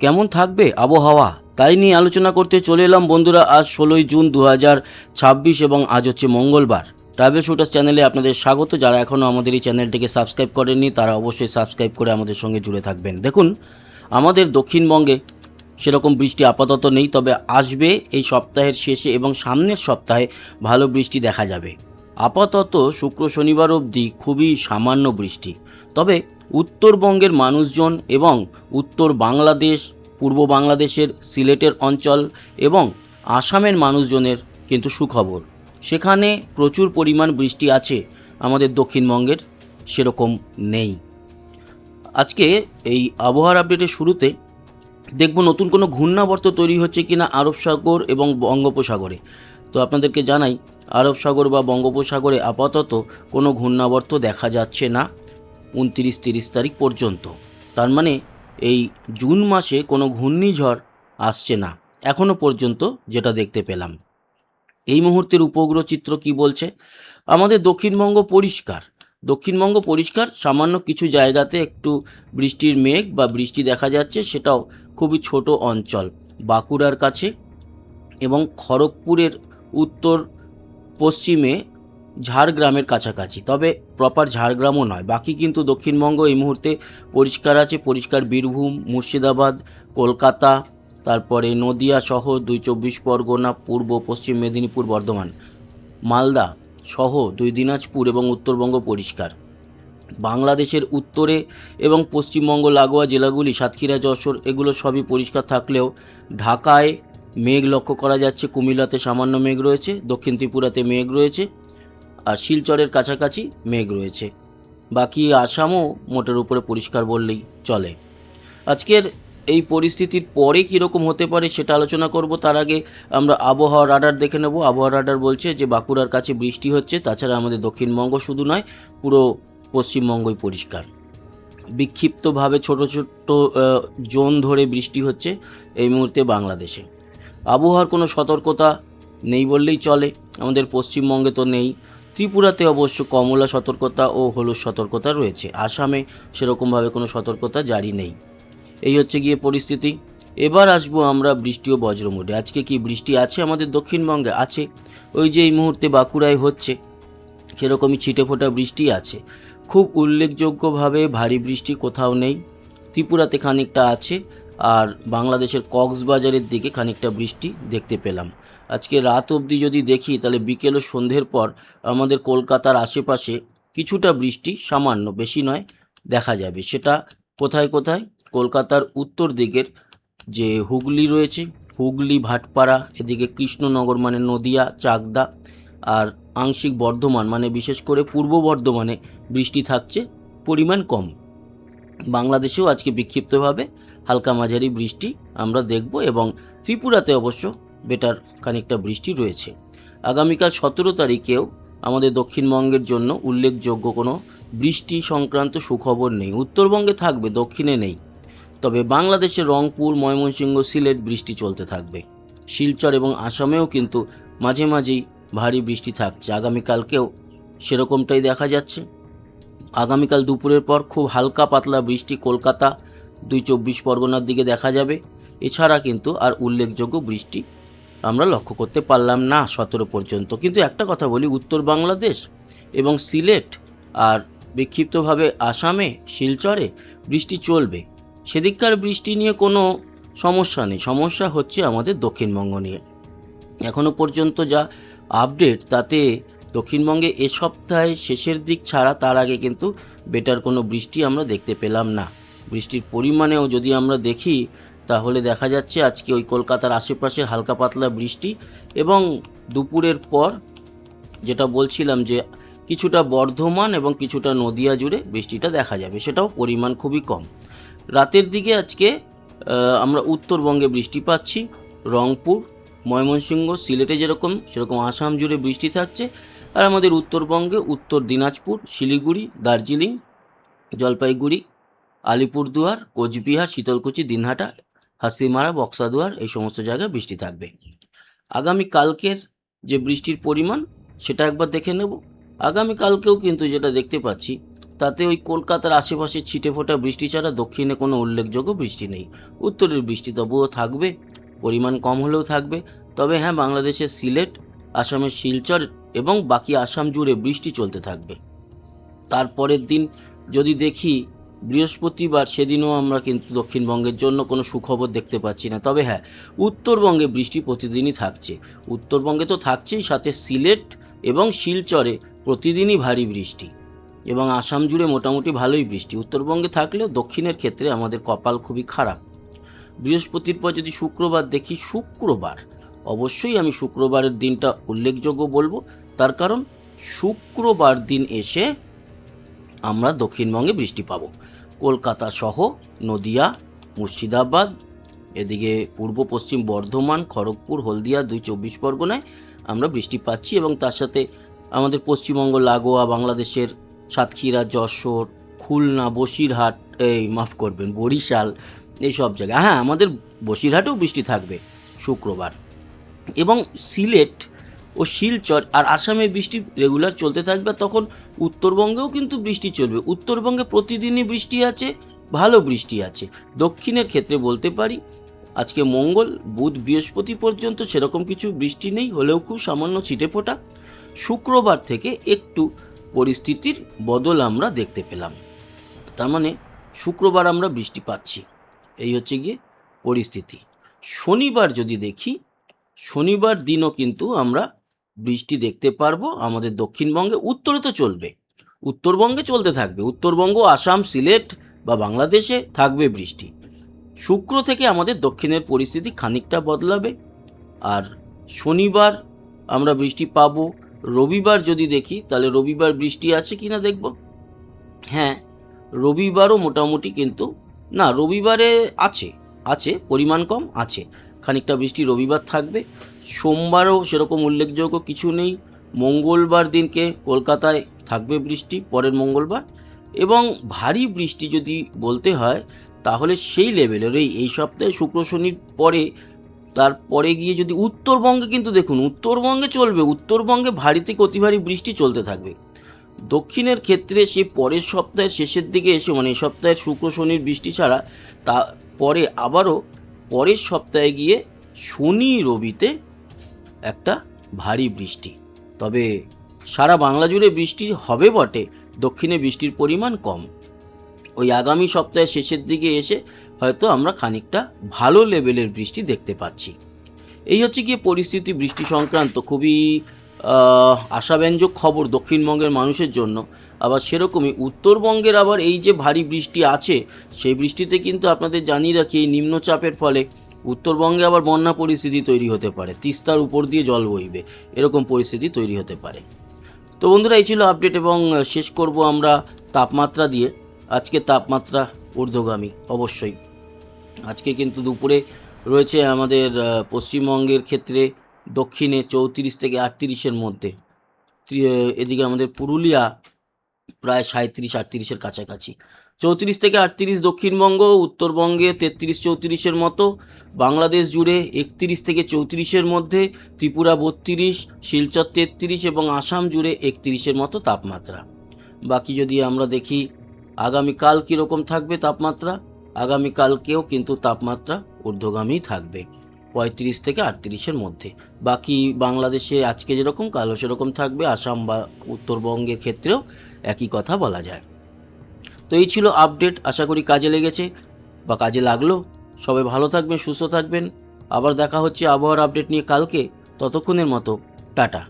কেমন থাকবে আবহাওয়া তাই নিয়ে আলোচনা করতে চলে এলাম বন্ধুরা। আজ 16ই জুন 2026 এবং আজ হচ্ছে মঙ্গলবার। ট্রাভেল শুটার্স চ্যানেলে আপনাদের স্বাগত। যারা এখনও আমাদের এই চ্যানেলটিকে সাবস্ক্রাইব করেননি তারা অবশ্যই সাবস্ক্রাইব করে আমাদের সঙ্গে জুড়ে থাকবেন। দেখুন, আমাদের দক্ষিণবঙ্গে সেরকম বৃষ্টি আপাতত নেই, তবে আসবে এই সপ্তাহের শেষে এবং সামনের সপ্তাহে ভালো বৃষ্টি দেখা যাবে। আপাতত শুক্র শনিবার অবধি খুবই সামান্য বৃষ্টি, তবে উত্তরবঙ্গের মানুষজন এবং উত্তর বাংলাদেশ, পূর্ব বাংলাদেশের সিলেটের অঞ্চল এবং আসামের মানুষজনের কিন্তু সুখবর। সেখানে প্রচুর পরিমাণ বৃষ্টি আছে, আমাদের দক্ষিণবঙ্গের সেরকম নেই। আজকে এই আবহাওয়ার আপডেটের শুরুতে দেখব নতুন কোনো ঘূর্ণাবর্ত তৈরি হচ্ছে কিনা আরব সাগর এবং বঙ্গোপসাগরে। তো আপনাদেরকে জানাই, আরব সাগর বা বঙ্গোপসাগরে আপাতত কোনো ঘূর্ণাবর্ত দেখা যাচ্ছে না 29-30 তারিখ পর্যন্ত। তার মানে এই জুন মাসে কোনো ঘূর্ণিঝড় আসছে না এখনও পর্যন্ত, যেটা দেখতে পেলাম। এই মুহূর্তের উপগ্রহ চিত্র কি বলছে? আমাদের দক্ষিণবঙ্গ পরিষ্কার, সামান্য কিছু জায়গাতে একটু বৃষ্টির মেঘ বা বৃষ্টি দেখা যাচ্ছে, সেটাও খুবই ছোট অঞ্চল, বাঁকুড়ার কাছে এবং খড়গপুরের উত্তর পশ্চিমে ঝাড়গ্রামের কাছাকাছি, তবে প্রপার ঝাড়গ্রামও নয়। বাকি কিন্তু দক্ষিণবঙ্গ এই মুহূর্তে পরিষ্কার আছে। পরিষ্কার বীরভূম, মুর্শিদাবাদ, কলকাতা, তারপরে নদিয়া সহ 2 চব্বিশ পরগনা, পূর্ব পশ্চিম মেদিনীপুর, বর্ধমান, মালদা সহ 2 দিনাজপুর এবং উত্তরবঙ্গ পরিষ্কার। বাংলাদেশের উত্তরে এবং পশ্চিমবঙ্গ লাগোয়া জেলাগুলি সাতক্ষীরা, যশোর এগুলো সবই পরিষ্কার থাকলেও ঢাকায় মেঘ লক্ষ্য করা যাচ্ছে। কুমিল্লাতে সামান্য মেঘ রয়েছে, দক্ষিণ ত্রিপুরাতে মেঘ রয়েছে, আর শিলচরের কাছাকাছি মেঘ রয়েছে। বাকি আসামও মোটের উপরে পরিষ্কার বললেই চলে। আজকের এই পরিস্থিতির পরে কীরকম হতে পারে সেটা আলোচনা করব। তার আগে আমরা আবহাওয়া রাডার দেখে নেব। আবহাওয়া রাডার বলছে যে বাঁকুড়ার কাছে বৃষ্টি হচ্ছে, তাছাড়া আমাদের দক্ষিণবঙ্গ শুধু নয়, পুরো পশ্চিমবঙ্গই পরিষ্কার। বিক্ষিপ্তভাবে ছোট ছোট জোন ধরে বৃষ্টি হচ্ছে এই মুহূর্তে বাংলাদেশে। আবহাওয়ার কোনো সতর্কতা নেই বললেই চলে, আমাদের পশ্চিমবঙ্গে তো নেই। ত্রিপুরাতে অবশ্য কমলা সতর্কতা ও হলুদ সতর্কতা রয়েছে, আসামে সেরকমভাবে কোনো সতর্কতা জারি নেই। এই হচ্ছে গিয়ে পরিস্থিতি। এবার আসবো আমরা বৃষ্টি ও বজ্র মোডে। আজকে কি বৃষ্টি আছে আমাদের দক্ষিণবঙ্গে? আছে, ওই যে এই মুহূর্তে বাঁকুড়ায় হচ্ছে সেরকমই ছিটেফোঁটা বৃষ্টি আছে। খুব উল্লেখযোগ্যভাবে ভারী বৃষ্টি কোথাও নেই। ত্রিপুরাতে খানিকটা আছে, আর বাংলাদেশের কক্সবাজারের দিকে খানিকটা বৃষ্টি দেখতে পেলাম। আজকে রাত অবধি যদি দেখি তাহলে বিকেল ও সন্ধ্যের পর আমাদের কলকাতার আশেপাশে কিছুটা বৃষ্টি, সামান্য, বেশি নয়, দেখা যাবে। সেটা কোথায় কোথায়? কলকাতার উত্তর দিকের যে হুগলি রয়েছে, হুগলি, ভাটপাড়া, এদিকে কৃষ্ণনগর মানে নদিয়া, চাকদা, আর আংশিক বর্ধমান মানে বিশেষ করে পূর্ব বর্ধমানে বৃষ্টি থাকছে, পরিমাণ কম। বাংলাদেশেও আজকে বিক্ষিপ্তভাবে হালকা মাঝারি বৃষ্টি আমরা দেখব, এবং ত্রিপুরাতে অবশ্য বেটার খানিকটা বৃষ্টি রয়েছে। আগামীকাল 17 তারিখেও আমাদের দক্ষিণবঙ্গের জন্য উল্লেখযোগ্য কোনো বৃষ্টি সংক্রান্ত সুখবর নেই। উত্তরবঙ্গে থাকবে, দক্ষিণে নেই। তবে বাংলাদেশের রংপুর, ময়মনসিংহ, সিলেট বৃষ্টি চলতে থাকবে। শিলচর এবং আসামেও কিন্তু মাঝে মাঝেই ভারী বৃষ্টি থাকছে। আগামীকালকেও সেরকমটাই দেখা যাচ্ছে। আগামীকাল দুপুরের পর খুব হালকা পাতলা বৃষ্টি কলকাতা, 2 চব্বিশ পরগনার দিকে দেখা যাবে। এছাড়া কিন্তু আর উল্লেখযোগ্য বৃষ্টি আমরা লক্ষ্য করতে পারলাম না 17 পর্যন্ত। কিন্তু একটা কথা বলি, উত্তর বাংলাদেশ এবং সিলেট আর বিক্ষিপ্তভাবে আসামে, শিলচরে বৃষ্টি চলবে। সেদিককার বৃষ্টি নিয়ে কোনো সমস্যা নেই, সমস্যা হচ্ছে আমাদের দক্ষিণবঙ্গ নিয়ে। এখনও পর্যন্ত যা আপডেট, তাতে দক্ষিণবঙ্গে এ সপ্তাহে শেষের দিক ছাড়া তার আগে কিন্তু বেটার কোনো বৃষ্টি আমরা দেখতে পেলাম না। বৃষ্টির পরিমাণেও যদি আমরা দেখি তাহলে দেখা যাচ্ছে আজকে ওই কলকাতার আশেপাশে হালকা পাতলা বৃষ্টি, এবং দুপুরের পর যেটা বলছিলাম যে কিছুটা বর্ধমান এবং কিছুটা নদিয়া জুড়ে বৃষ্টিটা দেখা যাবে, সেটাও পরিমাণ খুবই কম। রাতের দিকে আজকে আমরা উত্তরবঙ্গে বৃষ্টি পাচ্ছি। রংপুর, ময়মনসিংহ, সিলেটে সেরকম আসাম জুড়ে বৃষ্টি থাকছে। আর আমাদের উত্তরবঙ্গে উত্তর দিনাজপুর, শিলিগুড়ি, দার্জিলিং, জলপাইগুড়ি, আলিপুরদুয়ার, কোচবিহার, শীতলকুচি, দিনহাটা, হাসিমারা, বক্সাদুয়ার এই সমস্ত জায়গায় বৃষ্টি থাকবে। আগামীকালকের যে বৃষ্টির পরিমাণ সেটা একবার দেখে নেব। আগামীকালকেও কিন্তু যেটা দেখতে পাচ্ছি তাতে ওই কলকাতার আশেপাশে ছিটেফোঁটা বৃষ্টি ছাড়া দক্ষিণে কোনো উল্লেখযোগ্য বৃষ্টি নেই। উত্তরের বৃষ্টি তবুও থাকবে, পরিমাণ কম হলেও থাকবে। তবে হ্যাঁ, বাংলাদেশের সিলেট, আসামের শিলচর এবং বাকি আসাম জুড়ে বৃষ্টি চলতে থাকবে। তারপরের দিন যদি দেখি বৃহস্পতিবার, সেদিনও আমরা কিন্তু দক্ষিণবঙ্গের জন্য কোনো সুখবর দেখতে পাচ্ছি না। তবে হ্যাঁ, উত্তরবঙ্গে বৃষ্টি প্রতিদিনই থাকছে। উত্তরবঙ্গে তো থাকছেই, সাথে সিলেট এবং শিলচরে প্রতিদিনই ভারী বৃষ্টি এবং আসাম জুড়ে মোটামুটি ভালোই বৃষ্টি। উত্তরবঙ্গে থাকলেও দক্ষিণের ক্ষেত্রে আমাদের কপাল খুবই খারাপ। বৃহস্পতির পর যদি শুক্রবার দেখি, শুক্রবার অবশ্যই আমি শুক্রবারের দিনটা উল্লেখযোগ্য বলবো। তার কারণ শুক্রবার দিন এসে আমরা দক্ষিণবঙ্গে বৃষ্টি পাবো। কলকাতা সহ নদিয়া, মুর্শিদাবাদ, এদিকে পূর্ব পশ্চিম বর্ধমান, খড়গপুর, হলদিয়া, 24 পরগনায় আমরা বৃষ্টি পাচ্ছি এবং তার সাথে আমাদের পশ্চিমবঙ্গ লাগোয়া বাংলাদেশের সাতক্ষীরা, যশোর, খুলনা, বসিরহাট, বরিশাল, এই সব জায়গায়, হ্যাঁ আমাদের বসিরহাটেও বৃষ্টি থাকবে শুক্রবার। এবং সিলেট ও শিলচর আর আসামে বৃষ্টি রেগুলার চলতে থাকবে। তখন উত্তরবঙ্গেও কিন্তু বৃষ্টি চলবে। উত্তরবঙ্গে প্রতিদিনই বৃষ্টি আছে, ভালো বৃষ্টি আছে। দক্ষিণের ক্ষেত্রে বলতে পারি আজকে মঙ্গল, বুধ, বৃহস্পতি পর্যন্ত সেরকম কিছু বৃষ্টি নেই, হলেও খুব সামান্য ছিটেফোঁটা। শুক্রবার থেকে একটু পরিস্থিতির বদল আমরা দেখতে পেলাম। তার মানে শুক্রবার আমরা বৃষ্টি পাচ্ছি, এই হচ্ছে গিয়ে পরিস্থিতি। শনিবার যদি দেখি, শনিবার দিনও কিন্তু আমরা বৃষ্টি দেখতে পারবো আমাদের দক্ষিণবঙ্গে। উত্তরে তো চলবে, উত্তরবঙ্গে চলতে থাকবে। উত্তরবঙ্গ, আসাম, সিলেট বা বাংলাদেশে থাকবে বৃষ্টি। শুক্র থেকে আমাদের দক্ষিণের পরিস্থিতি খানিকটা বদলাবে আর শনিবার আমরা বৃষ্টি পাবো। রবিবার যদি দেখি, তাহলে রবিবার বৃষ্টি আছে কি না দেখব। হ্যাঁ, রবিবারও মোটামুটি, কিন্তু না, রবিবারে আছে পরিমাণ কম আছে, খানিকটা বৃষ্টি রবিবার থাকবে। সোমবারও সেরকম উল্লেখযোগ্য কিছু নেই। মঙ্গলবার দিনকে কলকাতায় থাকবে বৃষ্টি, পরের মঙ্গলবার। এবং ভারী বৃষ্টি যদি বলতে হয় তাহলে সেই লেভেলের এই সপ্তাহে শুক্র শনির পরে, তারপরে গিয়ে যদি উত্তরবঙ্গে, কিন্তু দেখুন উত্তরবঙ্গে চলবে, উত্তরবঙ্গে ভারী থেকে অতি ভারী বৃষ্টি চলতে থাকবে। দক্ষিণের ক্ষেত্রে সে পরের সপ্তাহের শেষের দিকে এসে, মানে এই সপ্তাহের শুক্র শনির বৃষ্টি ছাড়া পরে আবারও পরের সপ্তাহে গিয়ে শনি রবিতে একটা ভারী বৃষ্টি। তবে সারা বাংলা জুড়ে বৃষ্টি হবে বটে, দক্ষিণে বৃষ্টির পরিমাণ কম। ওই আগামী সপ্তাহের শেষের দিকে এসে হয়তো আমরা খানিকটা ভালো লেভেলের বৃষ্টি দেখতে পাচ্ছি। এই হচ্ছে গিয়ে পরিস্থিতি বৃষ্টি সংক্রান্ত। খুবই আশাব্যঞ্জক খবর দক্ষিণবঙ্গের মানুষের জন্য। আবার সেরকমই উত্তরবঙ্গের আবার এই যে ভারী বৃষ্টি আছে, সেই বৃষ্টিতে কিন্তু আপনাদের জানিয়ে রাখি, এই নিম্নচাপের ফলে উত্তরবঙ্গে আবার বন্যা পরিস্থিতি তৈরি হতে পারে, তিস্তার উপর দিয়ে জল বইবে, এরকম পরিস্থিতি তৈরি হতে পারে। তো বন্ধুরা, এই ছিল আপডেট এবং শেষ করব আমরা তাপমাত্রা দিয়ে। আজকে তাপমাত্রা ঊর্ধ্বগামী অবশ্যই। আজকে কিন্তু দুপুরে রয়েছে আমাদের পশ্চিমবঙ্গের ক্ষেত্রে দক্ষিণে 34 থেকে 38-এর মধ্যে। এদিকে আমাদের পুরুলিয়া প্রায় 37-38-এর কাছাকাছি। 34 থেকে 38 দক্ষিণবঙ্গ, উত্তরবঙ্গে 33-34-এর মতো, বাংলাদেশ জুড়ে 31 থেকে 34-এর মধ্যে, ত্রিপুরা 32, শিলচর 33 এবং আসাম জুড়ে 31-এর মতো তাপমাত্রা। বাকি যদি আমরা দেখি আগামীকাল কীরকম থাকবে তাপমাত্রা, আগামীকালকেও কিন্তু তাপমাত্রা ঊর্ধ্বগামী থাকবে 35 থেকে 38-এর মধ্যে। বাকি বাংলাদেশে আজকে যেরকম কালও সেরকম থাকবে, আসাম বা উত্তরবঙ্গের ক্ষেত্রেও একই কথা বলা যায়। তো এই ছিল আপডেট, আশা করি কাজে লেগেছে বা কাজে লাগলো। সবাই ভালো থাকবেন, সুস্থ থাকবেন। আবার দেখা হচ্ছে আবহাওয়ার আপডেট নিয়ে কালকে। ততক্ষণের মতো টাটা।